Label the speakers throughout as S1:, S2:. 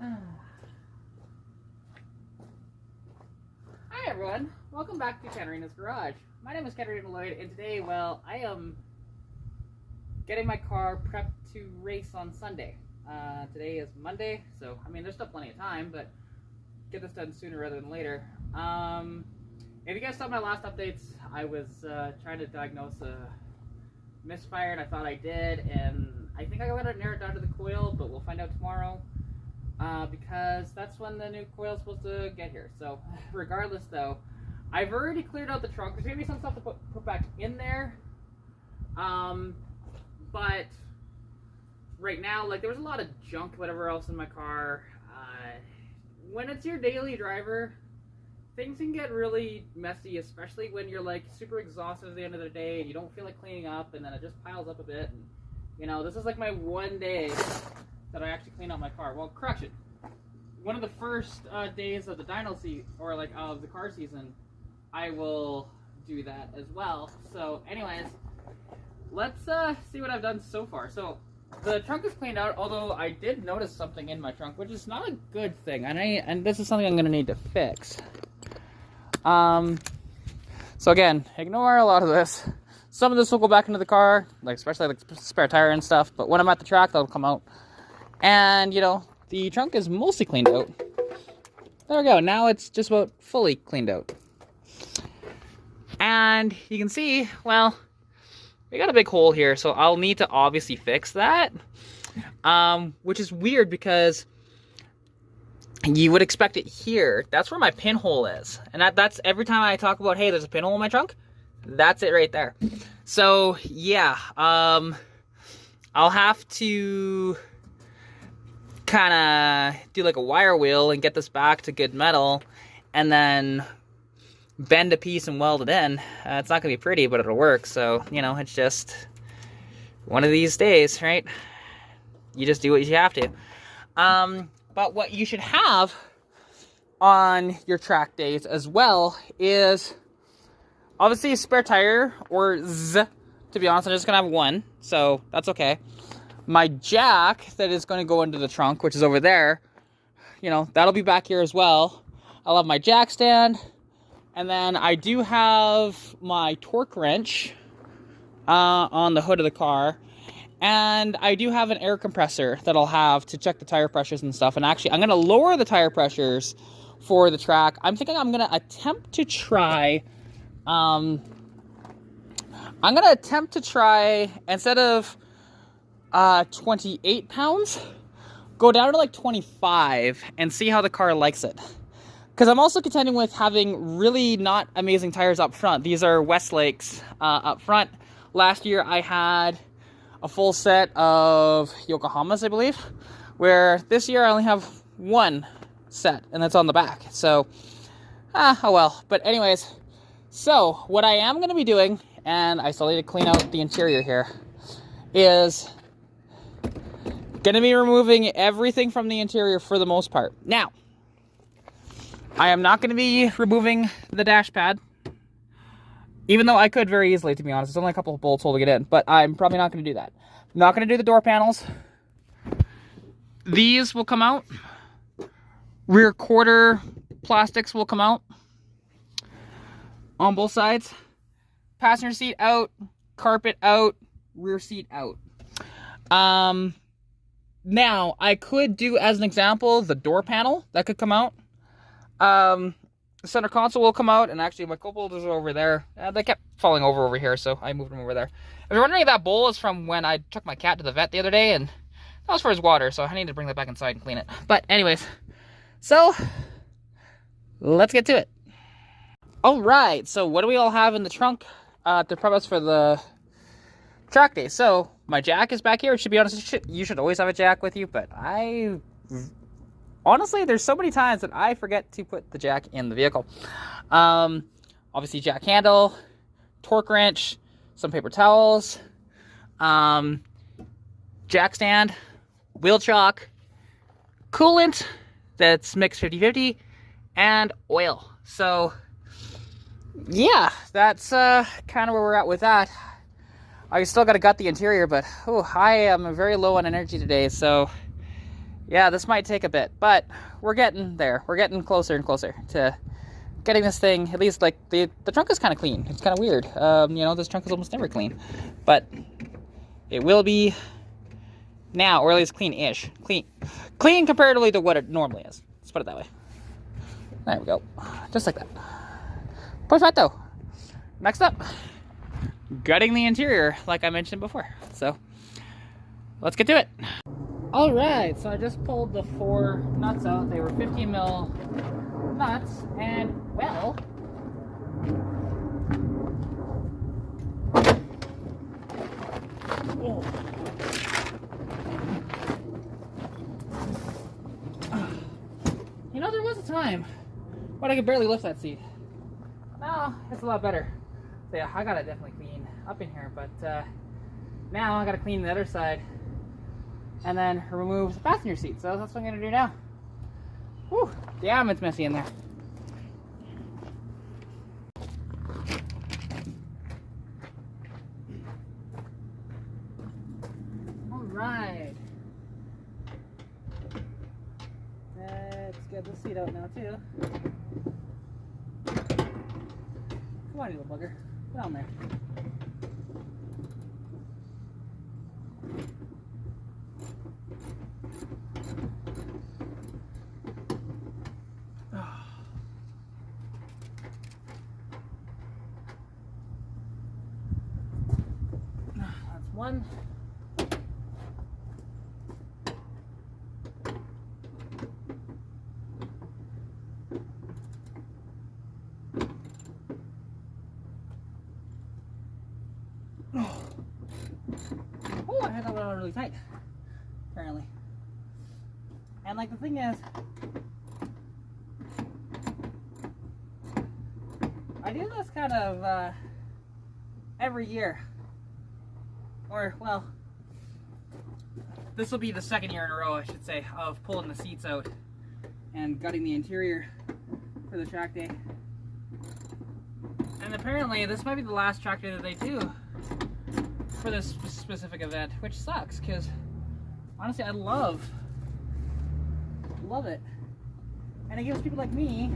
S1: Hi everyone, welcome back to Katarina's Garage. My name is Katarina Lloyd, and today, well, I am getting my car prepped to race on Sunday. Today is Monday, so I mean there's still plenty of time, but get this done sooner rather than later. If you guys saw my last updates, I was trying to diagnose a misfire, and I thought I did, and I think I got it narrowed down to the coil, but we'll find out tomorrow. Because that's when the new coil is supposed to get here. So, regardless though, I've already cleared out the trunk. There's going to be some stuff to put back in there. But right now, like, there was a lot of junk, whatever else in my car. When it's your daily driver, things can get really messy, especially when you're, like, super exhausted at the end of the day and you don't feel like cleaning up, and then it just piles up a bit. And, you know, this is like my one day that I actually clean out my car. Well, correction. One of the first days of the dyno season, or like of the car season, I will do that as well. So, anyways, let's see what I've done so far. So, the trunk is cleaned out, although I did notice something in my trunk, which is not a good thing, and this is something I'm going to need to fix. So again, ignore a lot of this. Some of this will go back into the car, like especially like the spare tire and stuff. But when I'm at the track, that'll come out. And, you know, the trunk is mostly cleaned out. There we go. Now it's just about fully cleaned out. And you can see, well, we got a big hole here, so I'll need to obviously fix that. Which is weird because you would expect it here. That's where my pinhole is. And that's every time I talk about, hey, there's a pinhole in my trunk, that's it right there. So, yeah, I'll have to kind of do like a wire wheel and get this back to good metal and then bend a piece and weld it in. It's not gonna be pretty, but it'll work. So, you know, it's just one of these days, right? You just do what you have to. But what you should have on your track days as well is obviously a spare tire, or to be honest, I'm just gonna have one, so that's okay. My jack that is going to go into the trunk, which is over there, you know, that'll be back here as well. I'll have my jack stand, and then I do have my torque wrench on the hood of the car, and I do have an air compressor that I'll have to check the tire pressures and stuff. And actually, I'm going to lower the tire pressures for the track. I'm thinking I'm going to attempt to try, instead of 28 pounds, go down to like 25 and see how the car likes it. Because I'm also contending with having really not amazing tires up front. These are Westlake's up front. Last year I had a full set of Yokohamas, I believe, where this year I only have one set, and that's on the back. So, oh well. But anyways, so what I am going to be doing, and I still need to clean out the interior here, is going to be removing everything from the interior for the most part. Now, I am not going to be removing the dash pad, even though I could very easily, to be honest. There's only a couple of bolts holding it in, but I'm probably not going to do that. I'm not going to do the door panels. These will come out. Rear quarter plastics will come out on both sides. Passenger seat out, carpet out, rear seat out. Now, I could do, as an example, the door panel. That could come out. The center console will come out, and actually my cup holders are over there. They kept falling over here, so I moved them over there. If you're wondering, that bowl is from when I took my cat to the vet the other day, and that was for his water, so I need to bring that back inside and clean it. But anyways, so let's get to it. Alright, so what do we all have in the trunk to prep us for the track day? So, my jack is back here. It should be honest, you should always have a jack with you, but honestly, there's so many times that I forget to put the jack in the vehicle. Obviously, jack handle, torque wrench, some paper towels, jack stand, wheel chock, coolant that's mixed 50-50, and oil. So, yeah, that's kind of where we're at with that. I still got to gut the interior, but I am very low on energy today, so Yeah, this might take a bit, but we're getting there. We're getting closer and closer to getting this thing, at least like the trunk is kind of clean. It's kind of weird. You know, this trunk is almost never clean, but it will be now, or at least clean-ish. Clean comparatively to what it normally is. Let's put it that way. There we go. Just like that. Perfecto. Next up, gutting the interior, like I mentioned before. So, let's get to it. All right, so I just pulled the 4 nuts out. They were 15 mil nuts, and well, oh. You know, there was a time when I could barely lift that seat. Now it's a lot better. So yeah, I gotta definitely clean up in here, but now I gotta clean the other side and then remove the passenger seat. So that's what I'm gonna do now. Whew, damn, it's messy in there. All right. Let's get the seat out now too. Come on, you little bugger. Get on there. That's one. Oh, I had that one on really tight, apparently. And like the thing is, I do this kind of every year. Or, well, this will be the 2nd year in a row, I should say, of pulling the seats out and gutting the interior for the track day. And apparently, this might be the last track day that they do for this specific event, which sucks, because honestly, I love it. And it gives people like me,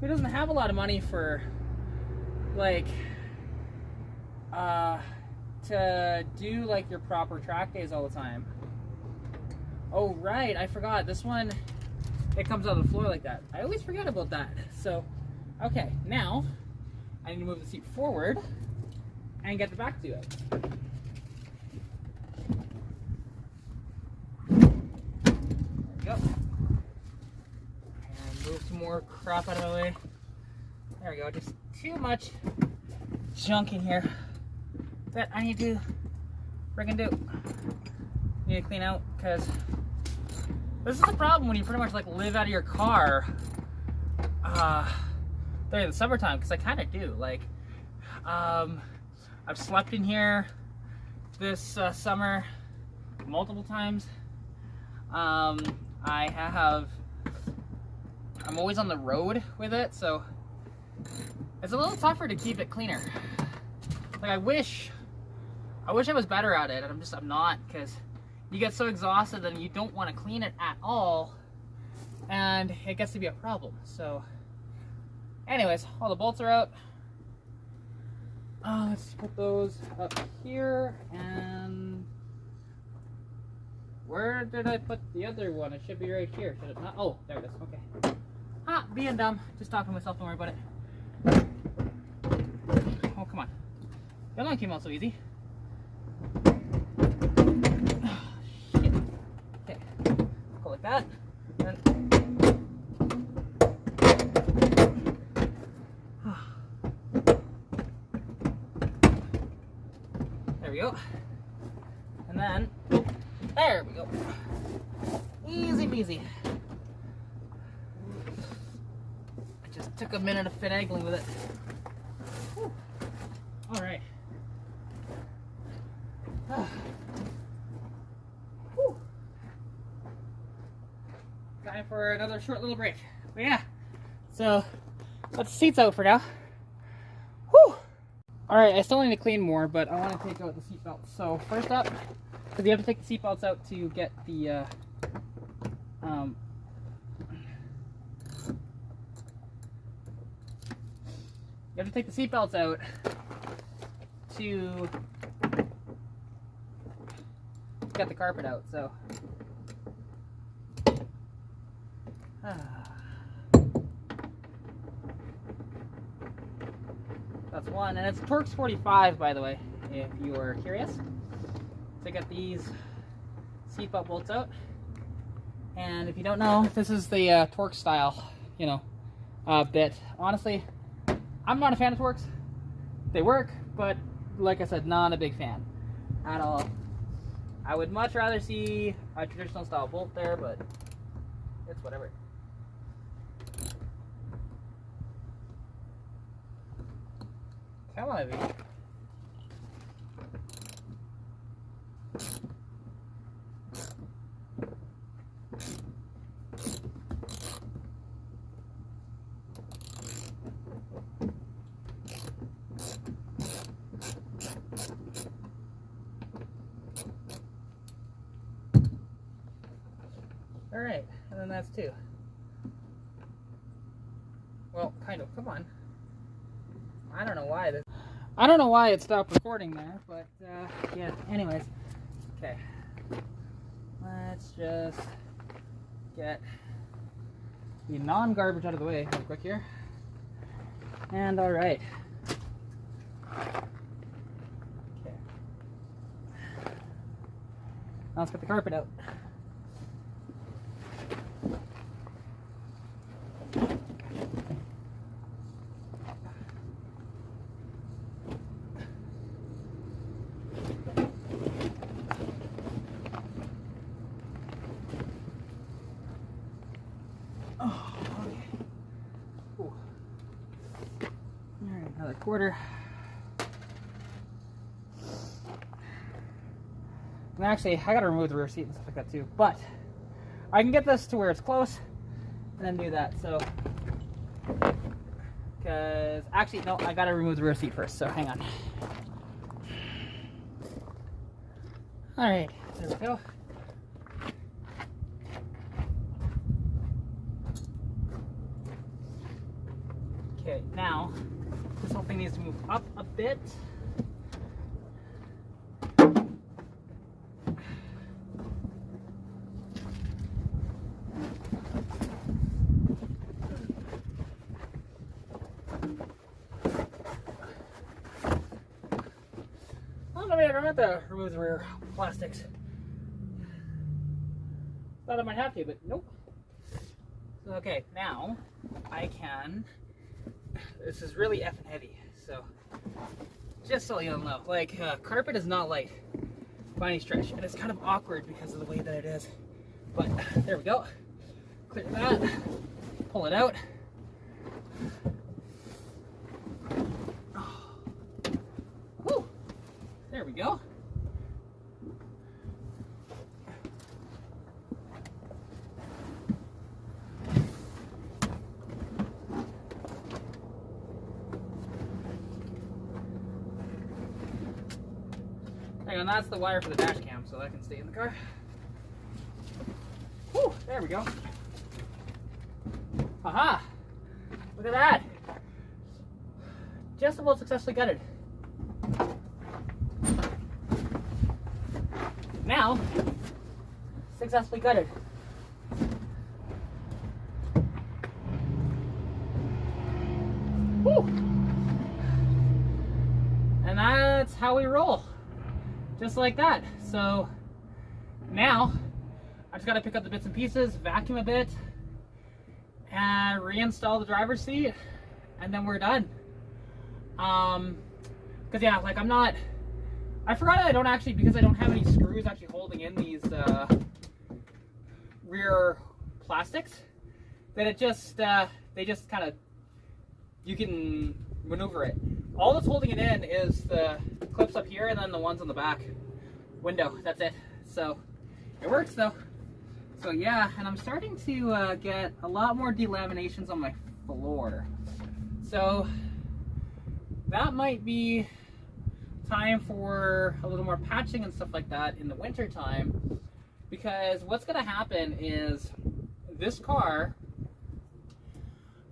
S1: who doesn't have a lot of money for, like, to do like your proper track days all the time. Oh right, I forgot, this one, it comes out of the floor like that. I always forget about that. So, okay, now I need to move the seat forward and get the back to it. There we go. And move some more crap out of the way. There we go, just too much junk in here that I need to friggin' do. Need to clean out, because this is the problem when you pretty much like live out of your car during the summertime, because I kind of do. Like, I've slept in here this summer multiple times. I'm always on the road with it, so it's a little tougher to keep it cleaner. Like, I wish I was better at it, and I'm not, because you get so exhausted and you don't want to clean it at all, and it gets to be a problem. So anyways, all the bolts are out. Let's put those up here, and where did I put the other one? It should be right here, should it not? Oh, there it is. Okay. Being dumb. Just talking to myself, don't worry about it. Oh, come on. That one came out so easy. Shit. Okay. Go like that. And there we go. And then, there we go. Easy peasy. It just took a minute of finagling with it. Whew. All right. Whew. Time for another short little break. But yeah, so let the seats out for now. Whew. All right, I still need to clean more, but I want to take out the seat belts. So first up, Because you have to take the seatbelts out to get the you have to take the seatbelts out to get the carpet out, so that's one. And it's Torx 45, by the way, if you are curious. To get these seatbelt bolts out. And if you don't know, this is the Torx style, you know, bit. Honestly, I'm not a fan of Torx. They work, but like I said, not a big fan at all. I would much rather see a traditional style bolt there, but it's whatever. Come on, baby. All right, and then that's two. Well, kind of. Come on. I don't know why it stopped recording there, but yeah. Anyways, okay. Let's just get the non-garbage out of the way real quick here. And all right. Okay. Now let's get the carpet out. Another quarter. And actually, I gotta remove the rear seat and stuff like that too. But I can get this to where it's close and then do that. So, because actually, no, I gotta remove the rear seat first. So hang on. All right, there we go. Okay, now this whole thing needs to move up a bit. Well, maybe I don't have to remove the rear plastics. Thought I might have to, but nope. Okay, now I can. This is really effing heavy, so just so you'll know, like carpet is not light by any stretch, and it's kind of awkward because of the way that it is. But there we go. Clear that. Pull it out. Woo! There we go. And that's the wire for the dash cam, so that can stay in the car. Whew, there we go. Aha! Look at that! Just about successfully gutted. Now, successfully gutted. Whew! And that's how we roll. Just like that. So now I just got to pick up the bits and pieces, vacuum a bit, and reinstall the driver's seat, and then we're done. Because yeah, like I forgot I don't actually, because I don't have any screws actually holding in these rear plastics, that it just they just kind of, you can maneuver it. All that's holding it in is the clips up here and then the ones on the back window. That's it. So it works though. So yeah, and I'm starting to get a lot more delaminations on my floor. So that might be time for a little more patching and stuff like that in the winter time, because what's going to happen is this car,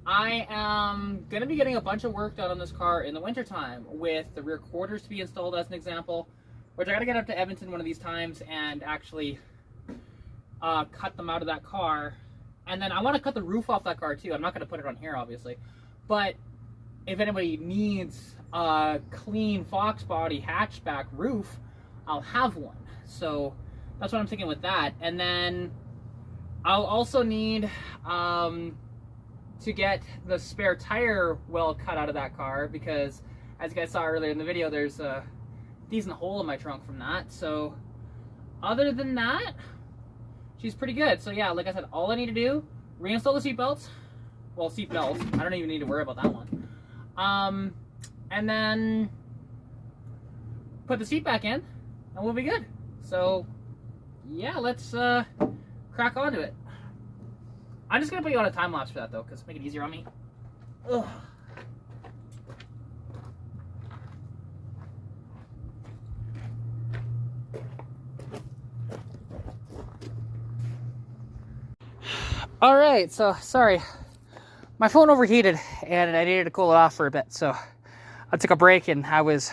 S1: I am going to be getting a bunch of work done on this car in the winter time, with the rear quarters to be installed as an example, which I got to get up to Edmonton one of these times and actually cut them out of that car. And then I want to cut the roof off that car too. I'm not going to put it on here obviously, but if anybody needs a clean Fox body hatchback roof, I'll have one. So that's what I'm thinking with that. And then I'll also need to get the spare tire well cut out of that car, because as you guys saw earlier in the video, there's a decent hole in my trunk from that. So other than that, she's pretty good. So yeah, like I said, all I need to do, reinstall the seat belts. Well, seat belts, I don't even need to worry about that one. And then put the seat back in and we'll be good. So yeah, let's crack on to it. I'm just gonna put you on a time lapse for that though, because make it easier on me. Ugh. All right, so sorry, my phone overheated and I needed to cool it off for a bit, so I took a break and I was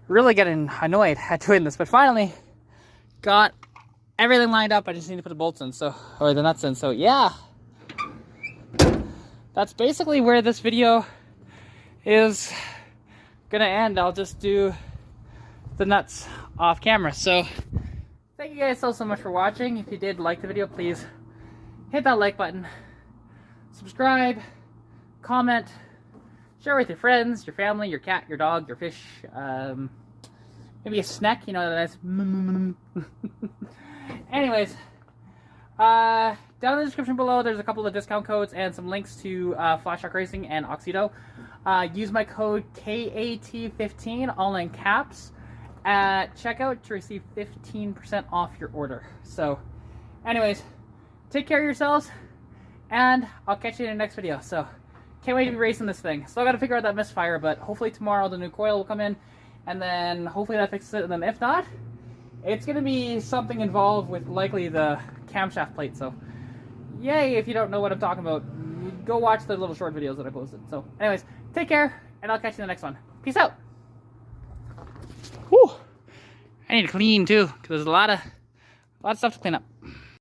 S1: really getting annoyed at doing this, but finally got everything lined up. I just need to put the bolts in, or the nuts in. So yeah, that's basically where this video is gonna end. I'll just do the nuts off camera. So thank you guys so much for watching. If you did like the video, please hit that like button, subscribe, comment, share with your friends, your family, your cat, your dog, your fish, maybe a snack, you know, that's anyways, down in the description below, there's a couple of discount codes and some links to Flash Shark Racing and Oxido. Use my code KAT15, all in caps, at checkout to receive 15% off your order. So, anyways, take care of yourselves, and I'll catch you in the next video. So, can't wait to be racing this thing. Still got to figure out that misfire, but hopefully tomorrow the new coil will come in, and then hopefully that fixes it, and then if not, it's going to be something involved with likely the camshaft plate. So, yay, if you don't know what I'm talking about, go watch the little short videos that I posted. So, anyways, take care, and I'll catch you in the next one. Peace out. Whew. I need to clean too, because there's a lot of stuff to clean up.